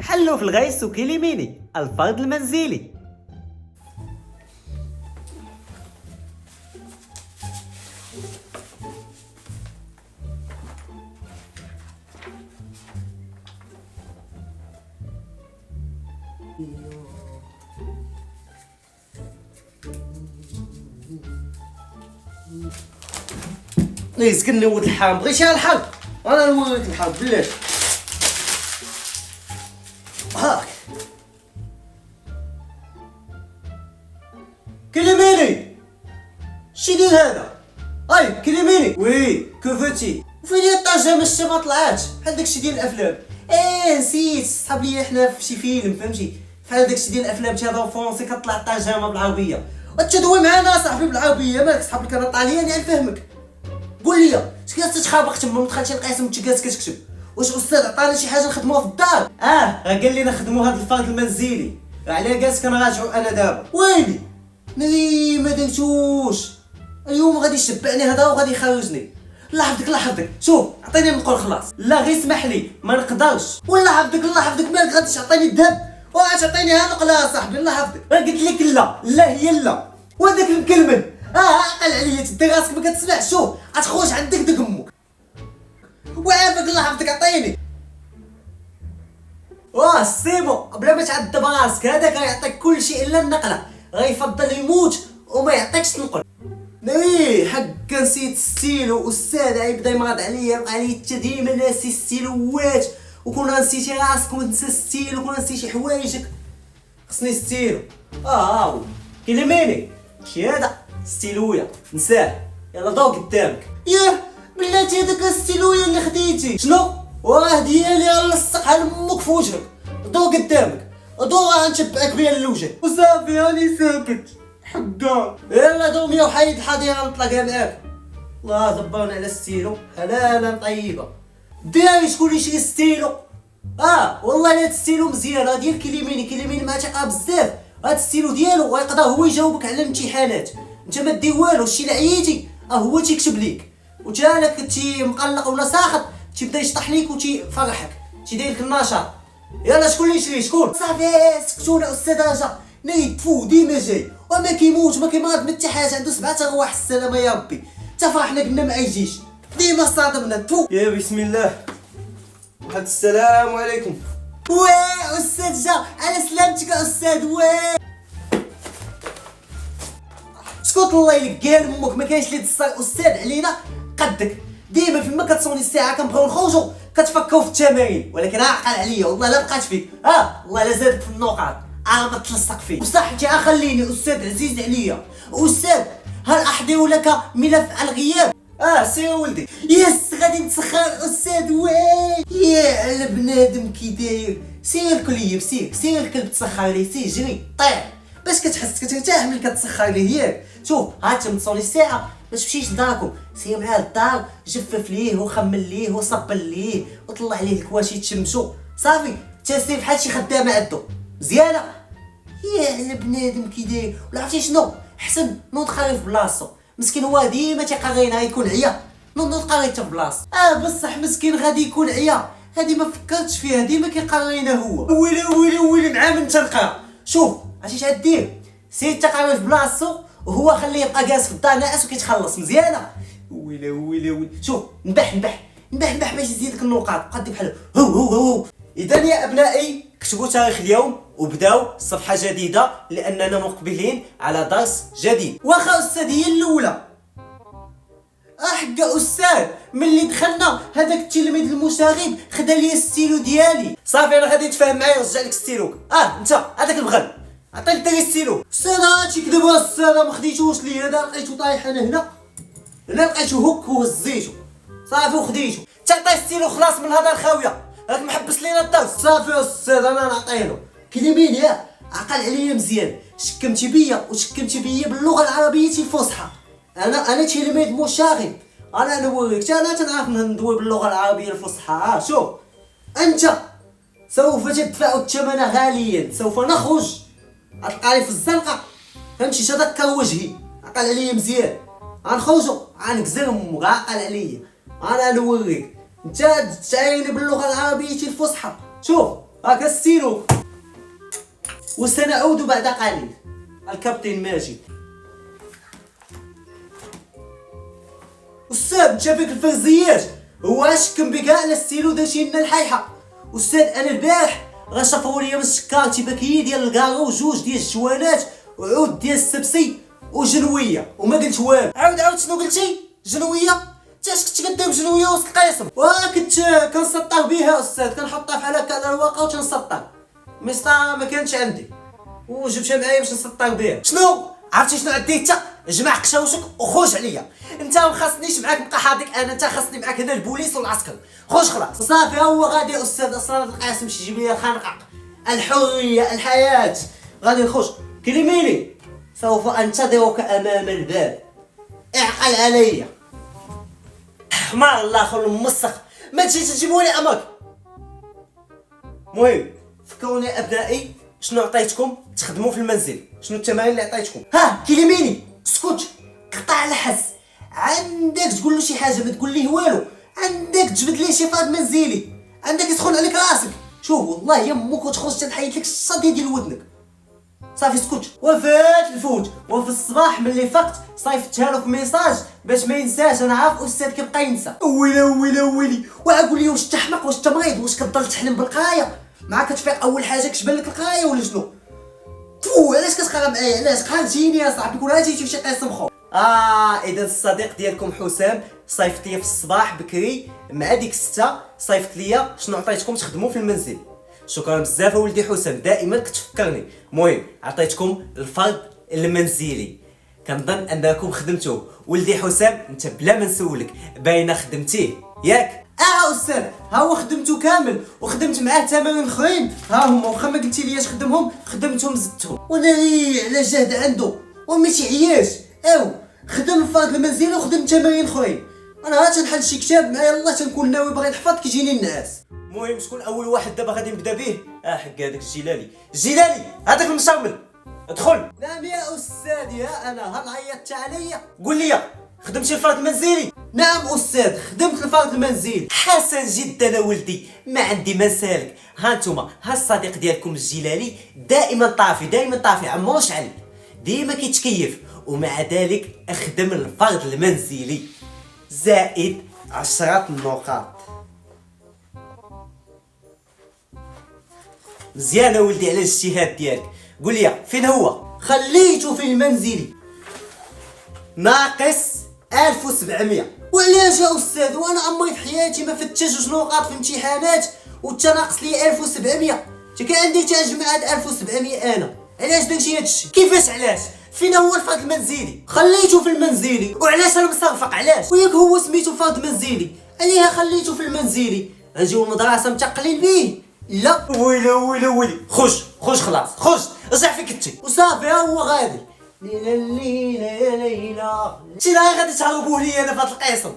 حلو في الغيس وكيليميني الفرد المنزلي. يسكن نود الحام بغيتي الحل انا نوريك الحل بلاش هاك كلميني شي ديال هذا اي كلميني وي كيفاتي فين هي الطاجه ماشي ما طلعاتش بحال داكشي ديال الافلام نسيت صحاب ليا حنا في شي فيلم فهمتي بحال داكشي ديال الافلام تيهضروا فرونسي كطلع الطاجه بالعربيه وتدوي معانا صاحبي بالعربيه مالك صحابك انا طالياني نفهمك قول لي اش كنت تخابق تما ما دخلتي القسم وانت جالس كتكتب واش استاذ عطانا شي حاجه نخدموها في الدار راه قال لي نخدموا هذا الفرد المنزلي علاه جالس كنراجعوا انا دابا ويلي ناري ما درتوش اليوم غادي يشبعني هذا وغادي يخرجني الله يحفظك الله يحفظك شوف عطيني نقول خلاص لا غير اسمح لي ما نقدرش والله يحفظك الله يحفظك مالك غادي تعطيني الذهب واش عطينيها نقله صاحبي الله يحفظك قلت لك لا هي لا وهذاك المكلمن عقل عليا تدي راسك ما كتسمعش شوف غتخرج عندك ديك امك وعافاك الله يحفظك عطيني سيبو بلا ما تعذب راسك هذاك غيعطيك كل شيء الا النقله غيفضل يموت وما يعطيكش تنقل حق نسيت الستيلو استاذ غيبدا يمرض عليا بقى لي حتى ديما ناسي الستيلوات وكون نسيتي راسك ونسى الستيلو وكون نسيتي حوايجك خصني ستيلو هاو كلميني شي هذا ستيلويا نساه يلا ضو قدامك بلاتي هذاك الستيلويا اللي خديتي شنو واه ديالي نلصقها لامك في وجهك ضو قدامك ضو غنشبعك بها للوجه وصافي راني ساكت حقا يلا دومي وحيد الحظيره نطلقها معاك الله دبرنا على الستيلو حلالا طيبه داير شكون يشري الستيلو والله هاد الستيلو مزيان راه ديال كليميني معتقه بزاف هاد الستيلو ديالو غيقدر هو يجاوبك على الامتحانات انت ما دير والو شي لعيتي هو تيكتب ليك وتا انا كنتي مقلق ولا ساخط تيبدا يشطح ليك وتيفرحك تيدير لك النشاط يلا شكون اللي يشري شكون صافي سكتونا استاذ رجا نيتفو ديما جاي وما كيموت ما كيمرض من حتى حاجه عنده 7 ارواح السلامه يا ربي حتى فرحنا قلنا ما يجيش ديما صادمنا تفو يا بسم الله واحد السلام عليكم استاذ جا على سلامتك استاذ اسكت الله يلقى امك ما كاينش اللي تصل استاذ علينا قدك ديما فيما كتصوني الساعه كنبغيو نخرجوا كتفكروا في التمارين ولكن عقل عليا والله لا بقات فيك والله لا زادك في النقاط ما تلصق فيك بصح انت خليني استاذ عزيز عليا استاذ هل احضر لك ملف الغياب سير ولدي غادي نتسخر استاذ يا على بنادم كي داير سير الكليه سير الكلب تسخر ليه سير جري طير باش كتحس كترتاح ملي كتسخر ليه ياك شوف تمتصوني الساعه ما تمشيش لداركم سير معاه للدار جفف ليه وخمل ليه وصبل ليه وطلع ليه الكواشي يتشمشوا صافي تسير بحال شي خدامه عندو مزيانه يا على بنادم كي داير ولا عرفتي شنو احسن نوض قاري في بلاصتو مسكين هو ديما تيقارينا يكون عيا نوض قاري حتى في بلاصتو بصح مسكين غادي يكون عيا هادي ما فكرتش فيها ديما كيقارينا هو ويلي مع من تنقرا شوف عرفتي اش غدير سير تقاري في بلاصتو وهو خليه يبقى جالس في الدار ناعس وكيتخلص مزيانه ويلي شوف نبح باش يزيدك النقاط قد بحال هو اذا يا ابنائي كتبوا تاريخ اليوم وبداو صفحه جديده لاننا مقبلين على درس جديد واخا استاذ هي الاولى حق استاذ ملي دخلنا هذاك التلميذ المشاغب خدا لي الستيلو ديالي صافي انا غادي يتفاهم معايا ورجع لك ستيلوك انت هذاك البغل عطيني الدري ستيلو استاذ هادشي كذب استاذ ما خديتوش لي هذا لقيتو طايح انا هنا لقيتو هك وهزيتو صافي وخديتو تعطي ستيلو خلاص من هذا الخاويه راك محبس لينا الدرس صافي استاذ انا نعطيلو كلميني عقل عليا مزيان شكمتي بيا باللغه العربيه الفصحى انا تلميذ مشاغب انا نوريك انا تنعرف ندوي باللغه العربيه الفصحى شوف انت سوف تدفع الثمن غاليا سوف نخرج غتلقاني في الزنقه فهمتي تذكر وجهي عقل عليا مزيان غنخرجوا غنكزرم عقل عليا انا نوريك انت تعايني باللغه العربيه الفصحى شوف هاكا السيلو. وسنعود بعد قليل. الكابتن ماجد. أستاذ انت فيك الفرزيات، هو اشكم بك على السيلو داشي لنا الحيحة. أستاذ أنا البارح غشفوا لي من الشكارتي باكية ديال الكارو وجوج ديال الجوانات وعود ديال السبسي وجنوية وما قلت والو. عاود شنو قلتي؟ جنوية؟ انت اش كنت كدير بجنوية وسط القسم؟ كنت كنسطر بها أستاذ، كنحطها بحال هكا على الواقع وتنسطر. مسطرة ما كانتش عندي وجبتها معايا باش نسطر بها. شنو؟ عرفتي شنو عندي انت؟ جمع قشاوشك وخرج عليا. انت ما خاصنيش معاك نبقى حاضيك انا، انت خاصني معاك هنا البوليس والعسكر. خرج خلاص. صافي ها هو غادي يا استاذ اسرار القاسم باش يجيب لي الخنقه، الحريه، الحياه. غادي نخرج. كلميني. سوف انتظرك امام الباب. اعقل عليا. حمار الله خل المسخ، ما تجيش تجيبوني امك. المهم فكروني ابنائي شنو عطيتكم تخدموا في المنزل، شنو التمارين اللي عطيتكم. ها كلميني. اسكت، قطع الحس. عندك تقول له شي حاجه ما تقول ليه والو، عندك تجبد ليه شي فرد منزلي، عندك يدخل عليك راسك. شوف والله يمك وتخرج تنحيد لك الشادي ديال ودنك. صافي اسكت. وفات الفوت وفي الصباح ملي فقت صيفطتها له في ميساج باش ما ينساش. انا عارف استاذ كيبقى ينسى. ويلي وعقول لي واش انت حمق، واش انت مريض، واش كتضل تحلم بالقرايه؟ مع كتفيق اول حاجه كتبان لك القرايه ولا شنو؟ علاش كتقرا معايا؟ علاش قراتيني يا صاحبي؟ كون جيتي في شي قسم خو. اذا الصديق ديالكم حسام صيفط ليا في الصباح بكري مع ديك 6 صيفط ليا شنو عطيتكم تخدموا في المنزل. شكرا بزاف ولدي حسام، دائما كتفكرني. المهم عطيتكم الفرد المنزلي، كنظن انكم خدمتوه. ولدي حسام انت بلا ما نسولك باينه خدمتيه ياك؟ استاذ ها هو خدمته كامل وخدمت معاه تمارين اخرين، ها هما واخا ما قلتي ليش خدمهم خدمتهم زدتهم. وانا على جهد عنده وما تيعياش. خدم الفرد المنزلي وخدم تمارين اخرين. انا ها تنحل شي كتاب مع يلاه تنكون ناوي باغي نحفظ كيجيني النعاس. المهم شكون اول واحد دابا غادي نبدا به؟ حق هذاك الجيلاني هذاك المشرمل. ادخل. نعم يا استاذ يا انا، هل عيطت عليا؟ قول لي خدمتي الفرد المنزلي؟ نعم استاذ خدمت الفرد المنزلي. حسن جدا ولدي، ما عندي ما نسالك. ها نتوما ها الصديق ديالكم الجيلاني دائما طافي عمرو شعل، ديما كيتكيف ومع ذلك اخدم الفرد المنزلي زائد 10 نقاط. مزيان ولدي على الاجتهاد ديالك. قول لي فين هو؟ خليته في المنزلي ناقص 1700. وعلاش يا استاذ وانا عمري في حياتي ما فتش نقاط في امتحانات وانت ناقص لي 1700؟ انت كان عندي تجمع هاد 1700 انا. علاش درتي هادشي؟ كيفاش علاش؟ فين هو الفرد المنزلي؟ خليته في المنزلي. وعلاش انا مصرفق؟ علاش؟ وياك هو سميتو فرد منزلي عليها خليته في المنزلي. نجيو المدرسه متقلين به؟ لا. ويلي خرج خلاص خرج رجع في كتي وصافي ها هو غادي. ليلى انتي غادي تهربوا لي انا في هاد القسم.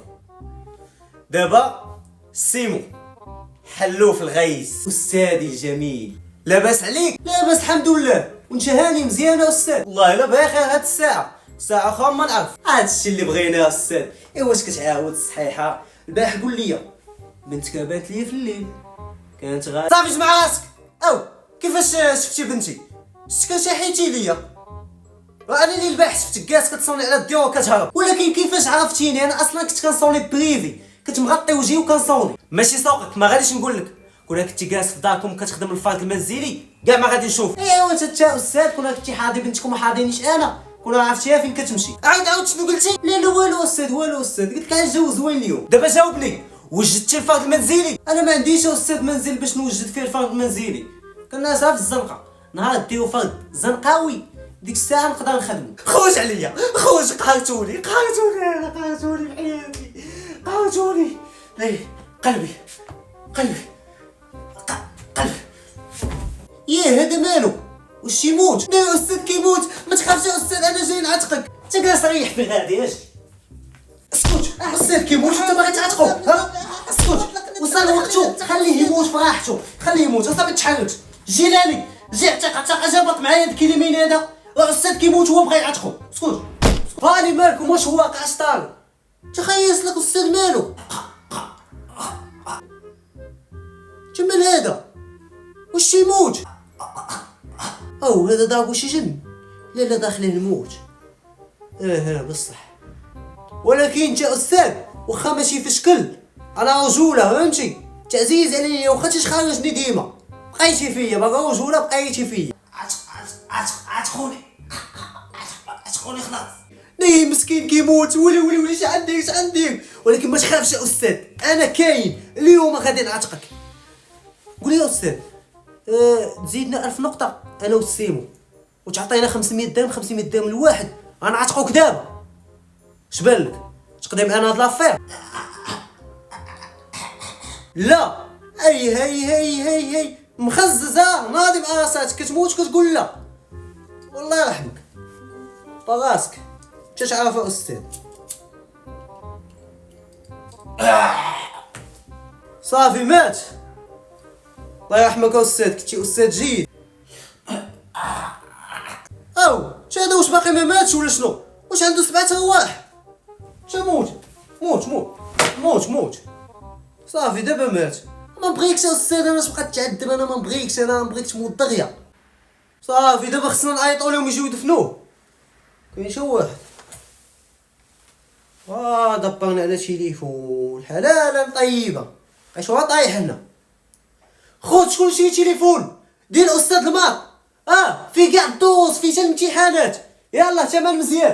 دابا سيمو حلو في الغيس. استاذي الجميل لاباس عليك؟ لاباس الحمد لله. وانت هاني مزيان يا استاذ؟ والله الا بخير. هاد الساعه ساعه اخرى ما نعرف. هادشي اللي بغينا يا استاذ. واش كتعاود الصحيحه؟ البارح قول لي بنتك بات لي في الليل كانت غادي. صافي جمع راسك. كيفاش شفتي بنتي؟ شفتك شحيتي ليا. وانا اللي البارح شفتك جالس كتصوني على الديور وكتهرب. ولكن كيفاش عرفتيني؟ انا اصلا كنت كنصوني بريفي، كنت مغطي وجهي وكنصوني. ماشي سوقك ما غاديش نقول لك. كون كنتي جالس في داركم كتخدم الفرد المنزلي كاع ما غادي نشوف. انت استاذ كون كنتي حاضي بنتكم ما حاضينيش انا، كون عرفتيها فين كتمشي. عاود شنو قلتي؟ لا والو استاذ قلت لك على الجو زوين اليوم. دابا جاوبني، وجدتي الفرد المنزلي؟ انا ما عنديش استاذ منزل باش نوجد فيه الفرد المنزلي. كنا في الزنقه نهار ديرو فرد زنقاوي ديك الساعه نقدر نخدمو. خرج عليا خرج. قهرتوني بحياتي قهرتوني. قلبي هذا مالو؟ واش يموت؟ لا يا استاذ كيموت. ما تخافش يا استاذ انا جاي نعتقك. انت جالس ريح في غادي. اسكت استاذ كيموت انت باغي تعتقو؟ اسكت وصل وقتو. خليه يموت في راحتو. خليه يموت اصاحبي. تحركت جيلاني جي اعتق جابط معايا داك اليمين هذا. الاستاذ كيموت هو بغى يعتقو. اسكت هاني مالكم واش هو واقع شطال؟ تخيس لك استاذ مالو؟ مال هذا؟ واش يموت؟ او هذا ضربو شي جن؟ لا داخله الموت. بصح، ولكن انت استاذ واخا ماشي في شكل، انا رجوله فهمتي، تعزيز عليا واخا تخرجني ديما، بقيتي فيا باغا رجوله بقيتي فيا. عتقوني خلاص. نيه مسكين كيموت، ولي اش عندك، ولكن ما تخافش يا استاذ، انا كاين اليوم غادي نعتقك. قولي يا استاذ، تزيدنا 1000 نقطة انا والسيمو، وتعطينا 500 درهم 500 درهم الواحد، غنعتقوك دابا. شبالك تقدم انا هاد لافير؟ لا، هي مخززة ناضي بأراساتك، كتموت كتقول لا. والله يرحمك براسك، انت تعرف يا استاذ. صافي مات، الله يرحمك يا استاذ، كنتي استاذ جيد. او هذا واش باقي ما ماتش ولا شنو؟ واش عنده 7 ارواح؟ موت. صافي دابا مات. ما نبغيكش يا استاذ، انا تبقى تعذب، انا ما نبغيكش، انا نبغيك تموت دغيا. صافي دابا خصنا نعيطوا لهم يجيو يدفنوه. كاين شي واحد دبرنا على تليفون حلاله طيبه، اشوا طايح هنا. خذ شكون شي تليفون ديال الاستاذ المار، فيه كاع الدروس، فيه حتى الامتحانات، يلا تمام مزيان.